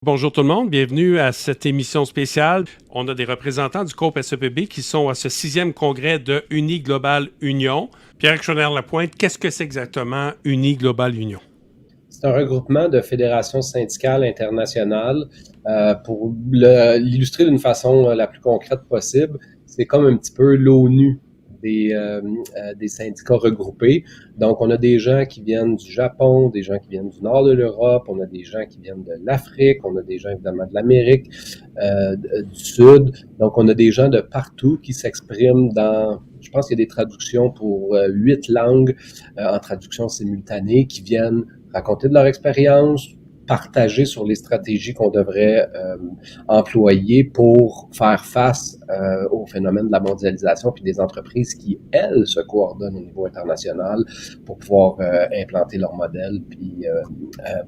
Bonjour tout le monde, bienvenue à cette émission spéciale. On a des représentants du Coop SEPB qui sont à ce 6e congrès de Uni Global Union. Pierre Chonère-Lapointe, qu'est-ce que c'est exactement Uni Global Union? C'est un regroupement de fédérations syndicales internationales. Pour l'illustrer d'une façon la plus concrète possible, c'est comme un petit peu l'ONU des syndicats regroupés. Donc, on a des gens qui viennent du Japon, des gens qui viennent du nord de l'Europe, on a des gens qui viennent de l'Afrique, on a des gens évidemment de l'Amérique du Sud. Donc, on a des gens de partout qui s'expriment dans, je pense qu'il y a des traductions pour 8 langues en traduction simultanée qui viennent raconter de leur expérience, partager sur les stratégies qu'on devrait employer pour faire face au phénomène de la mondialisation, puis des entreprises qui, elles, se coordonnent au niveau international pour pouvoir implanter leur modèle, puis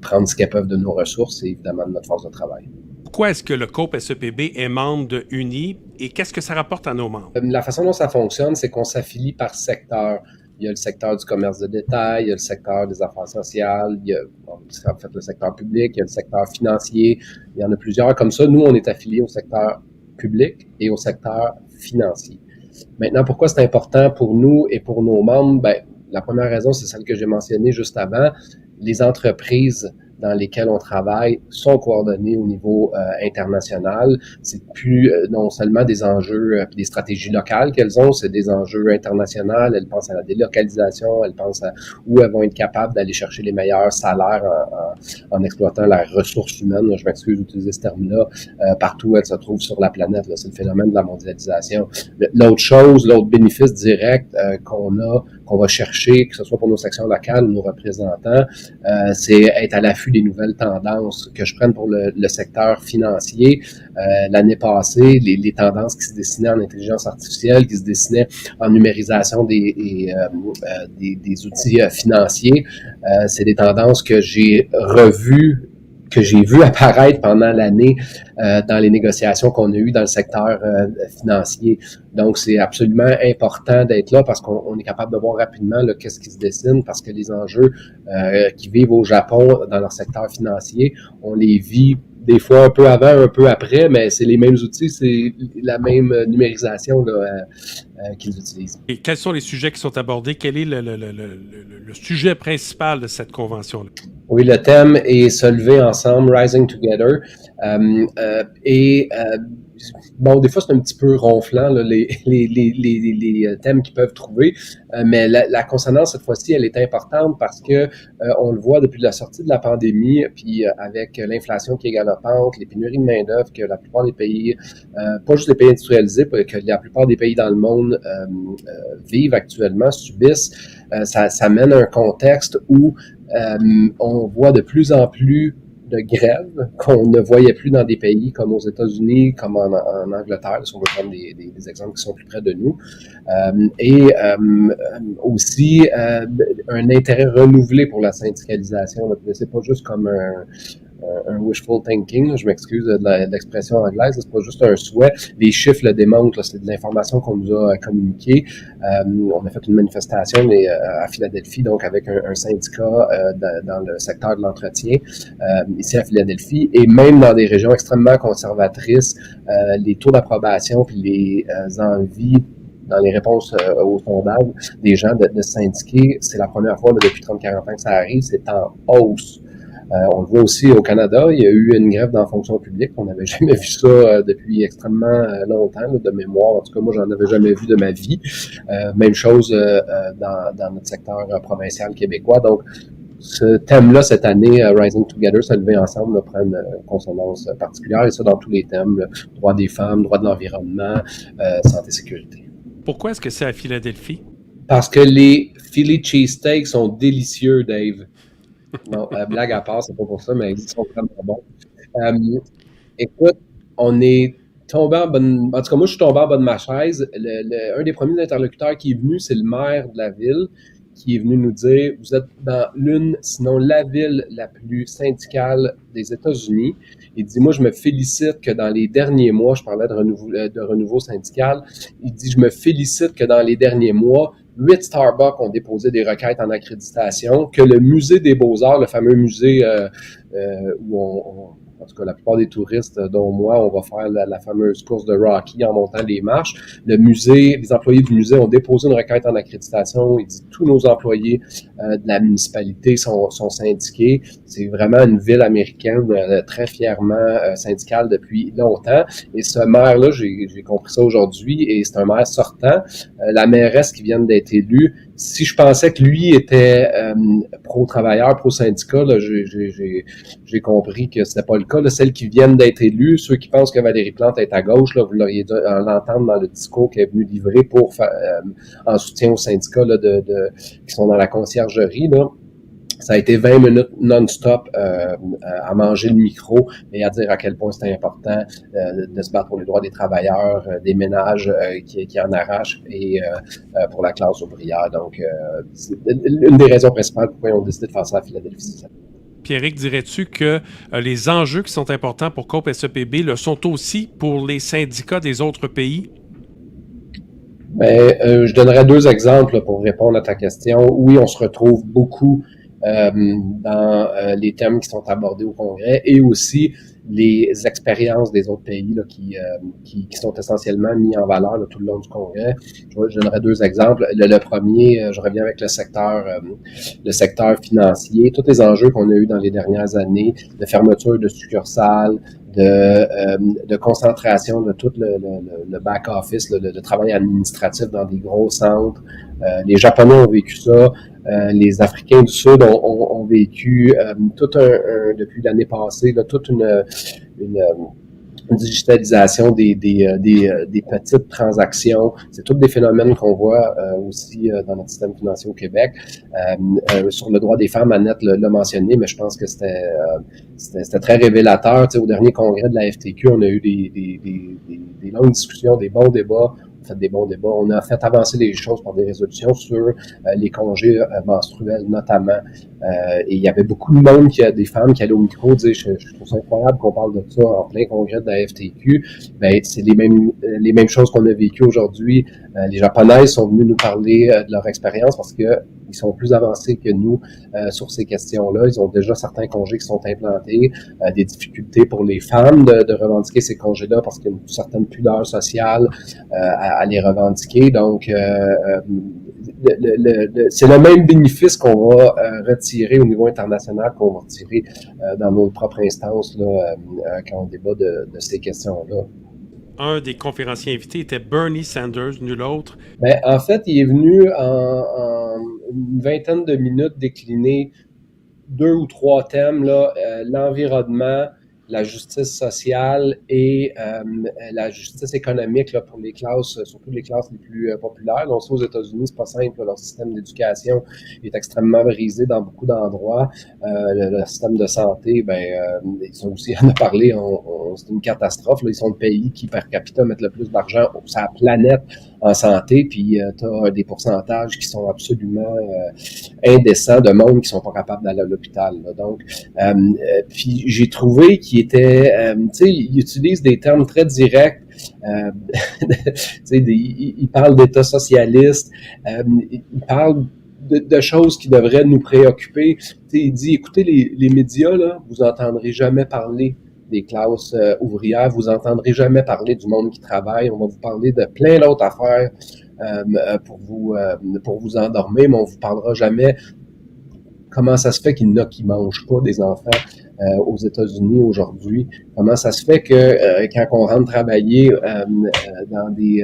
prendre ce qu'elles peuvent de nos ressources et évidemment de notre force de travail. Pourquoi est-ce que le Coop SEPB est membre de Uni et qu'est-ce que ça rapporte à nos membres? La façon dont ça fonctionne, c'est qu'on s'affilie par secteur. Il y a le secteur du commerce de détail, il y a le secteur des affaires sociales, il y a en fait le secteur public, il y a le secteur financier, il y en a plusieurs comme ça. Nous, on est affiliés au secteur public et au secteur financier. Maintenant, pourquoi c'est important pour nous et pour nos membres? Ben, la première raison, c'est celle que j'ai mentionnée juste avant. Les entreprises dans lesquelles on travaille sont coordonnées au niveau international. C'est plus non seulement des enjeux et des stratégies locales qu'elles ont, c'est des enjeux internationaux. Elles pensent à la délocalisation, elles pensent à où elles vont être capables d'aller chercher les meilleurs salaires en exploitant la ressource humaine. Je m'excuse d'utiliser ce terme-là. Partout où elles se trouvent sur la planète, là, c'est le phénomène de la mondialisation. L'autre bénéfice direct qu'on va chercher, que ce soit pour nos sections locales ou nos représentants, c'est être à l'affût des nouvelles tendances. Que je prenne pour le secteur financier, l'année passée, les tendances qui se dessinaient en intelligence artificielle, qui se dessinaient en numérisation des outils financiers, c'est des tendances que j'ai revues, que j'ai vu apparaître pendant l'année dans les négociations qu'on a eues dans le secteur financier. Donc, c'est absolument important d'être là parce qu'on est capable de voir rapidement là, qu'est-ce qui se dessine, parce que les enjeux qui vivent au Japon dans leur secteur financier, on les vit des fois un peu avant, un peu après, mais c'est les mêmes outils, c'est la même numérisation là, qu'ils utilisent. Et quels sont les sujets qui sont abordés? Quel est le sujet principal de cette convention-là? Oui, le thème est se lever ensemble, Rising Together. Bon, des fois, c'est un petit peu ronflant, là, les thèmes qu'ils peuvent trouver, mais la consonance, cette fois-ci, elle est importante parce que on le voit depuis la sortie de la pandémie, puis avec l'inflation qui est galopante, les pénuries de main-d'œuvre que la plupart des pays, pas juste les pays industrialisés, que la plupart des pays dans le monde vivent actuellement, subissent, ça mène à un contexte où on voit de plus en plus de grèves qu'on ne voyait plus dans des pays comme aux États-Unis, comme en Angleterre, si on veut prendre des exemples qui sont plus près de nous. Aussi un intérêt renouvelé pour la syndicalisation. C'est pas juste comme un wishful thinking, là, je m'excuse de l'expression anglaise, c'est pas juste un souhait. Les chiffres le démontrent, là, c'est de l'information qu'on nous a communiquée. On a fait une manifestation à Philadelphie, donc avec un syndicat dans le secteur de l'entretien, ici à Philadelphie, et même dans des régions extrêmement conservatrices, les taux d'approbation puis les envies dans les réponses aux sondages des gens de syndiquer, c'est la première fois là, depuis 30-40 ans que ça arrive, c'est en hausse. On le voit aussi au Canada, il y a eu une grève dans la fonction publique. On n'avait jamais vu ça depuis extrêmement longtemps, là, de mémoire. En tout cas, moi, j'en avais jamais vu de ma vie. Même chose dans notre secteur provincial québécois. Donc, ce thème-là, cette année, Rising Together, se lever ensemble, là, prend une consonance particulière, et ça dans tous les thèmes, là, droit des femmes, droit de l'environnement, santé, sécurité. Pourquoi est-ce que c'est à Philadelphie? Parce que les Philly cheesesteaks sont délicieux, Dave. Non, blague à part, c'est pas pour ça, mais ils sont vraiment bons. Écoute, on est tombé en bonne... En tout cas, moi, je suis tombé en bas de ma chaise. Un des premiers interlocuteurs qui est venu, c'est le maire de la ville, qui est venu nous dire, vous êtes dans l'une, sinon la ville la plus syndicale des États-Unis. Il dit, moi, je me félicite que dans les derniers mois, je parlais de renouveau syndical, il dit, je me félicite que dans les derniers mois, 8 Starbucks ont déposé des requêtes en accréditation, que le musée des Beaux-Arts, le fameux musée où en tout cas la plupart des touristes, dont moi, on va faire la fameuse course de Rocky en montant les marches. Le musée, les employés du musée ont déposé une requête en accréditation. Ils disent tous nos employés de la municipalité sont syndiqués. C'est vraiment une ville américaine très fièrement syndicale depuis longtemps. Et ce maire-là, j'ai compris ça aujourd'hui, et c'est un maire sortant. La mairesse qui vient d'être élue, si je pensais que lui était pro-travailleur, pro-syndicat, là, j'ai compris que c'était pas le cas. Là, celles qui viennent d'être élues, ceux qui pensent que Valérie Plante est à gauche, là, vous l'auriez dû l'entendre dans le discours qu'elle est venue livrer pour en soutien aux syndicats là, qui sont dans la conciergerie. Là. Ça a été 20 minutes non-stop à manger le micro et à dire à quel point c'était important de se battre pour les droits des travailleurs, des ménages qui en arrachent et pour la classe ouvrière. Donc, c'est une des raisons principales pourquoi ils ont décidé de faire ça à Philadelphie. Pierrick, dirais-tu que les enjeux qui sont importants pour Coop SEPB le sont aussi pour les syndicats des autres pays? Je donnerais 2 exemples là, pour répondre à ta question. Oui, on se retrouve beaucoup dans les thèmes qui sont abordés au Congrès et aussi les expériences des autres pays là, qui sont essentiellement mis en valeur là, tout le long du Congrès. Je donnerai 2 exemples. Le premier, je reviens avec le secteur financier. Tous les enjeux qu'on a eus dans les dernières années, de fermeture de succursales, de concentration de tout le back-office, le travail administratif dans des gros centres. Les Japonais ont vécu ça. Les Africains du Sud ont vécu depuis l'année passée là, toute une digitalisation des petites transactions. C'est tous des phénomènes qu'on voit aussi dans notre système financier au Québec. Sur le droit des femmes, Annette l'a mentionné, mais je pense que c'était très révélateur. Tu sais, au dernier congrès de la FTQ, on a eu des longues discussions, des bons débats. On a fait avancer les choses par des résolutions sur les congés menstruels notamment. Et il y avait beaucoup de monde, des femmes qui allaient au micro dire je trouve ça incroyable qu'on parle de ça en plein congrès de la FTQ. Ben, c'est les mêmes choses qu'on a vécues aujourd'hui. Les Japonaises sont venues nous parler de leur expérience parce que ils sont plus avancés que nous sur ces questions-là. Ils ont déjà certains congés qui sont implantés, des difficultés pour les femmes de revendiquer ces congés-là parce qu'il y a une certaine pudeur sociale à les revendiquer. Donc, c'est le même bénéfice qu'on va retirer au niveau international qu'on va retirer dans nos propres instances là, quand on débat de ces questions-là. Un des conférenciers invités était Bernie Sanders, nul autre. Ben, en fait, il est venu en une vingtaine de minutes décliner 2 ou 3 thèmes, là, l'environnement, la justice sociale et la justice économique là, pour les classes, surtout les classes les plus populaires. Donc, ça, aux États-Unis, c'est pas simple. Leur système d'éducation est extrêmement brisé dans beaucoup d'endroits. Le système de santé, ils sont aussi en a parlé, c'est une catastrophe. Là. Ils sont le pays qui, par capita, mettent le plus d'argent sur la planète en santé, puis tu as des pourcentages qui sont absolument indécents de monde qui sont pas capables d'aller à l'hôpital. Là. Donc, puis j'ai trouvé qu'il était, tu sais, il utilise des termes très directs. Il parle d'État socialiste, il parle de choses qui devraient nous préoccuper. Il dit, écoutez, les médias, là, vous entendrez jamais parler des classes ouvrières, vous entendrez jamais parler du monde qui travaille, on va vous parler de plein d'autres affaires pour vous endormir, mais on vous parlera jamais comment ça se fait qu'il y en a qui mangent pas des enfants aux États-Unis aujourd'hui. Comment ça se fait que quand on rentre travailler dans des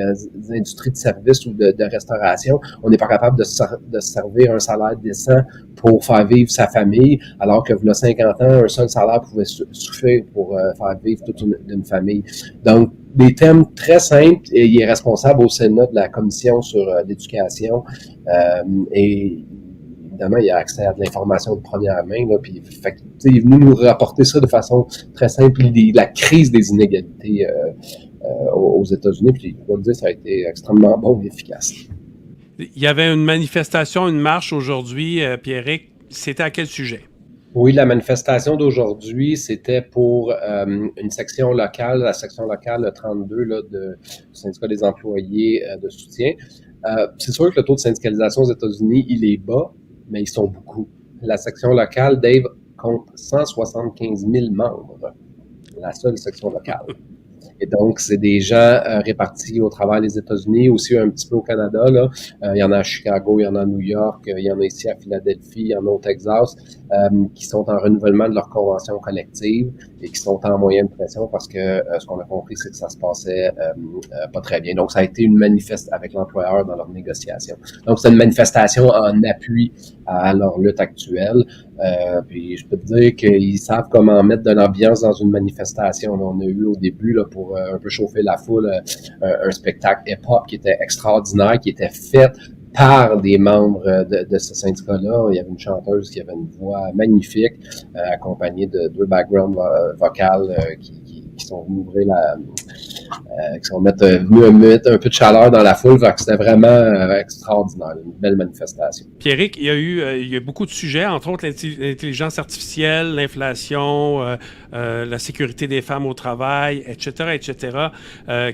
industries de services ou de restauration, on n'est pas capable de se servir un salaire décent pour faire vivre sa famille, alors que il y a 50 ans, un seul salaire pouvait suffire pour faire vivre toute une famille. Donc, des thèmes très simples, et il est responsable au Sénat de la commission sur l'éducation et évidemment, il a accès à de l'information de première main, là, puis il est venu nous rapporter ça de façon très simple, la crise des inégalités aux États-Unis, puis je dois le dire, ça a été extrêmement bon et efficace. Il y avait une manifestation, une marche aujourd'hui, Pierrick, c'était à quel sujet? Oui, la manifestation d'aujourd'hui, c'était pour une section locale, la section locale 32 là, du syndicat des employés de soutien. C'est sûr que le taux de syndicalisation aux États-Unis, il est bas, mais ils sont beaucoup. La section locale, Dave, compte 175 000 membres. la seule section locale. Et donc, c'est des gens répartis au travers des États-Unis, aussi un petit peu au Canada. Là. Il y en a à Chicago, il y en a à New York, il y en a ici à Philadelphie, il y en a au Texas, qui sont en renouvellement de leur convention collective et qui sont en moyenne pression parce que ce qu'on a compris, c'est que ça se passait pas très bien. Donc, ça a été une manifestation avec l'employeur dans leur négociation. Donc, c'est une manifestation en appui à leur lutte actuelle. Puis je peux te dire qu'ils savent comment mettre de l'ambiance dans une manifestation. Là, on a eu au début, là, pour un peu chauffer la foule, un spectacle hip-hop qui était extraordinaire, qui était fait par des membres de ce syndicat-là. Il y avait une chanteuse qui avait une voix magnifique, accompagnée de deux backgrounds vocales qui sont venus ouvrir qui sont venus mettre un peu de chaleur dans la foule. Fait que c'était vraiment extraordinaire, une belle manifestation. Pierrick, il y a beaucoup de sujets, entre autres l'intelligence artificielle, l'inflation, la sécurité des femmes au travail, etc.,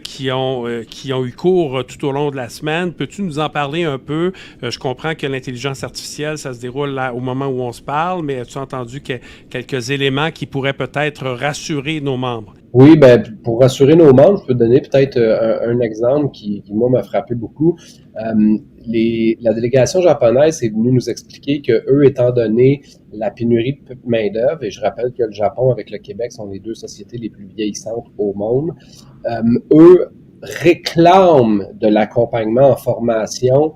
qui ont eu cours tout au long de la semaine. Peux-tu nous en parler un peu? Je comprends que l'intelligence artificielle, ça se déroule là, au moment où on se parle, mais as-tu entendu quelques éléments qui pourraient peut-être rassurer nos membres? Oui, ben pour rassurer nos membres, je peux donner peut-être un exemple qui moi, m'a frappé beaucoup. La délégation japonaise est venue nous expliquer que eux, étant donné la pénurie de main-d'œuvre, et je rappelle que le Japon avec le Québec sont les deux sociétés les plus vieillissantes au monde, eux réclament de l'accompagnement en formation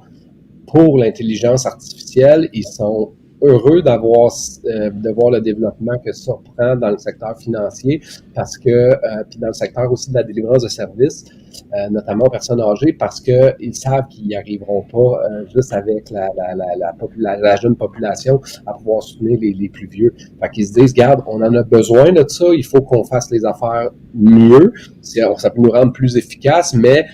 pour l'intelligence artificielle. Ils sont heureux de voir le développement que ça prend dans le secteur financier, parce que puis dans le secteur aussi de la délivrance de services, notamment aux personnes âgées, parce que ils savent qu'ils n'y arriveront pas juste avec la jeune population à pouvoir soutenir les plus vieux. Fait qu'ils se disent, regarde, on en a besoin de ça, il faut qu'on fasse les affaires mieux, ça peut nous rendre plus efficaces, mais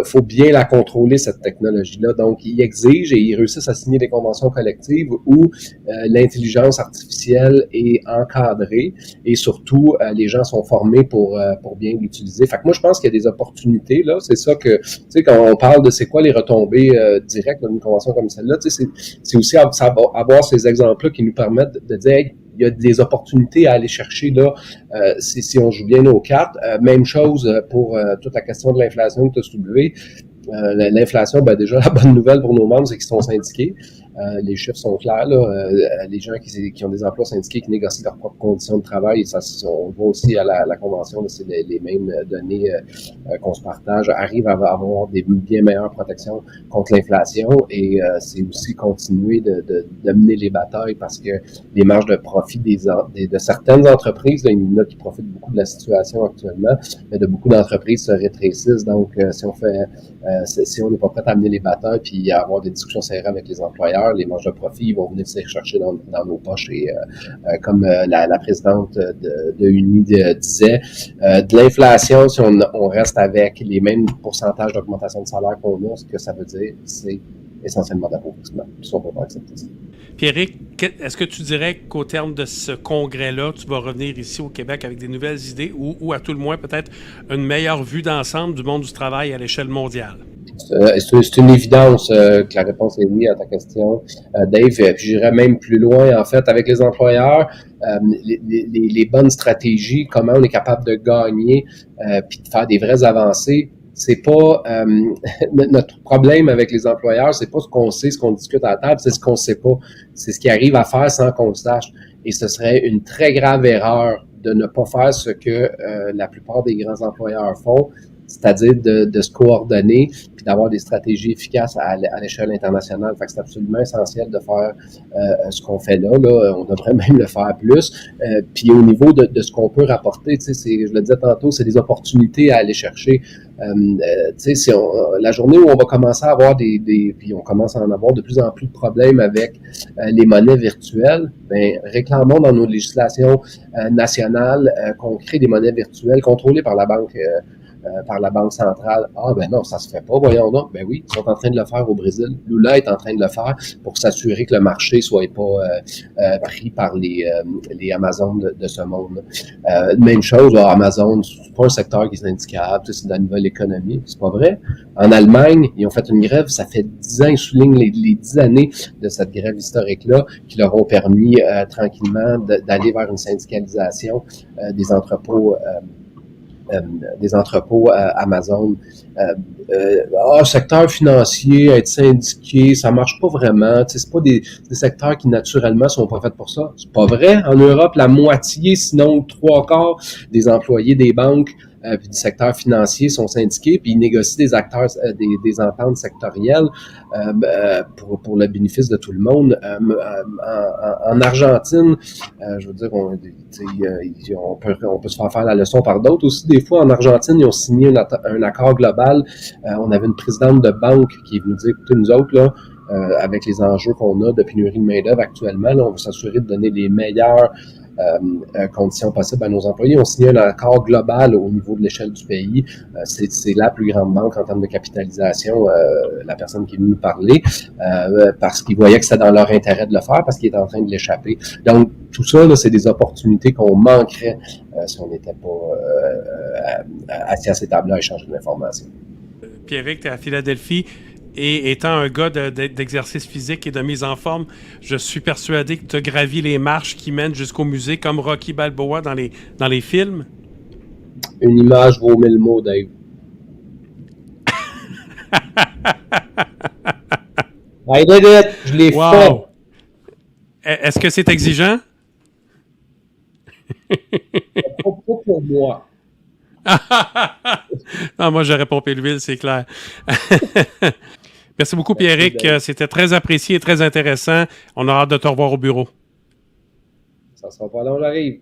faut bien la contrôler, cette technologie-là. Donc, ils exigent et ils réussissent à signer des conventions collectives où l'intelligence artificielle est encadrée et surtout, les gens sont formés pour bien l'utiliser. Fait que moi, je pense qu'il y a des opportunités, là. C'est ça que, tu sais, quand on parle de c'est quoi les retombées directes d'une convention comme celle-là, tu sais, c'est aussi avoir ces exemples-là qui nous permettent de dire, hey, il y a des opportunités à aller chercher là si on joue bien nos cartes. Même chose pour toute la question de l'inflation que tu as soulevée. L'inflation, ben déjà, la bonne nouvelle pour nos membres, c'est qu'ils sont syndiqués. Les chiffres sont clairs. Là. Les gens qui ont des emplois syndiqués, qui négocient leurs propres conditions de travail, ça, on voit aussi à la convention, c'est les mêmes données qu'on se partage, arrivent à avoir des bien meilleures protections contre l'inflation, et c'est aussi continuer de mener les batailles, parce que les marges de profit de certaines entreprises, là, il y en a qui profitent beaucoup de la situation actuellement, mais de beaucoup d'entreprises se rétrécissent. Donc, si on n'est pas prêt à mener les batailles puis à avoir des discussions serrées avec les employeurs, les marges de profit, ils vont venir se chercher dans nos poches. Et comme la présidente de UNI disait, de l'inflation, si on reste avec les mêmes pourcentages d'augmentation de salaire qu'on a, ce que ça veut dire, c'est essentiellement d'appauvrissement. Puis on ne peut pas accepter ça. Pierrick, est-ce que tu dirais qu'au terme de ce congrès-là, tu vas revenir ici au Québec avec des nouvelles idées ou à tout le moins peut-être une meilleure vue d'ensemble du monde du travail à l'échelle mondiale? C'est une évidence que la réponse est oui à ta question, Dave. Puis j'irais même plus loin, en fait, avec les employeurs, les bonnes stratégies, comment on est capable de gagner puis de faire des vraies avancées. C'est pas notre problème avec les employeurs, c'est pas ce qu'on sait, ce qu'on discute à la table, c'est ce qu'on sait pas. C'est ce qu'ils arrivent à faire sans qu'on le sache. Et ce serait une très grave erreur de ne pas faire ce que la plupart des grands employeurs font, c'est-à-dire de se coordonner puis d'avoir des stratégies efficaces à l'échelle internationale. Fait que c'est absolument essentiel de faire ce qu'on fait là. On devrait même le faire plus. Puis au niveau de ce qu'on peut rapporter, tu sais, je le disais tantôt, c'est des opportunités à aller chercher. Tu sais, la journée où on va commencer à avoir puis on commence à en avoir de plus en plus de problèmes avec les monnaies virtuelles, ben réclamons dans nos législations nationales qu'on crée des monnaies virtuelles contrôlées par la Banque par la Banque centrale. Ah, ben non, ça se fait pas, voyons donc. Ben oui, ils sont en train de le faire au Brésil. Lula est en train de le faire pour s'assurer que le marché soit pas pris par les Amazon de ce monde. Même chose, Amazon, c'est pas un secteur qui est indicable, c'est de la nouvelle économie. C'est pas vrai. En Allemagne, ils ont fait une grève, ça fait 10 ans, ils soulignent les 10 années de cette grève historique-là qui leur ont permis tranquillement d'aller vers une syndicalisation des entrepôts Amazon. Secteur financier, être syndiqué, ça marche pas vraiment. C'est pas des secteurs qui naturellement sont pas faits pour ça. C'est pas vrai. En Europe, la moitié, sinon 3/4 des employés des banques puis du secteur financier sont syndiqués, puis ils négocient des des ententes sectorielles pour le bénéfice de tout le monde. En Argentine, je veux dire, on peut se faire la leçon par d'autres aussi. Des fois, en Argentine, ils ont signé un accord global. On avait une présidente de banque qui est venue dire, écoutez, nous autres, là, avec les enjeux qu'on a de pénurie de main-d'œuvre actuellement, là, on veut s'assurer de donner les meilleures conditions possibles à nos employés. On signe un accord global au niveau de l'échelle du pays. C'est la plus grande banque en termes de capitalisation, la personne qui est venue nous parler, parce qu'ils voyaient que c'était dans leur intérêt de le faire, parce qu'ils étaient en train de l'échapper. Donc, tout ça, là, c'est des opportunités qu'on manquerait si on n'était pas assis à ces tables-là à échanger de l'information. Pierrick, tu es à Philadelphie. Et étant un gars d'exercice physique et de mise en forme, je suis persuadé que tu as gravi les marches qui mènent jusqu'au musée comme Rocky Balboa dans les films. Une image vaut 1000 mots, Dave. I did it! Je l'ai fait! Est-ce que c'est exigeant? Pas pour moi. Non, moi, j'aurais pompé l'huile, c'est clair. Merci beaucoup, Pierrick. C'était très apprécié et très intéressant. On a hâte de te revoir au bureau. Ça sera pas long, j'arrive.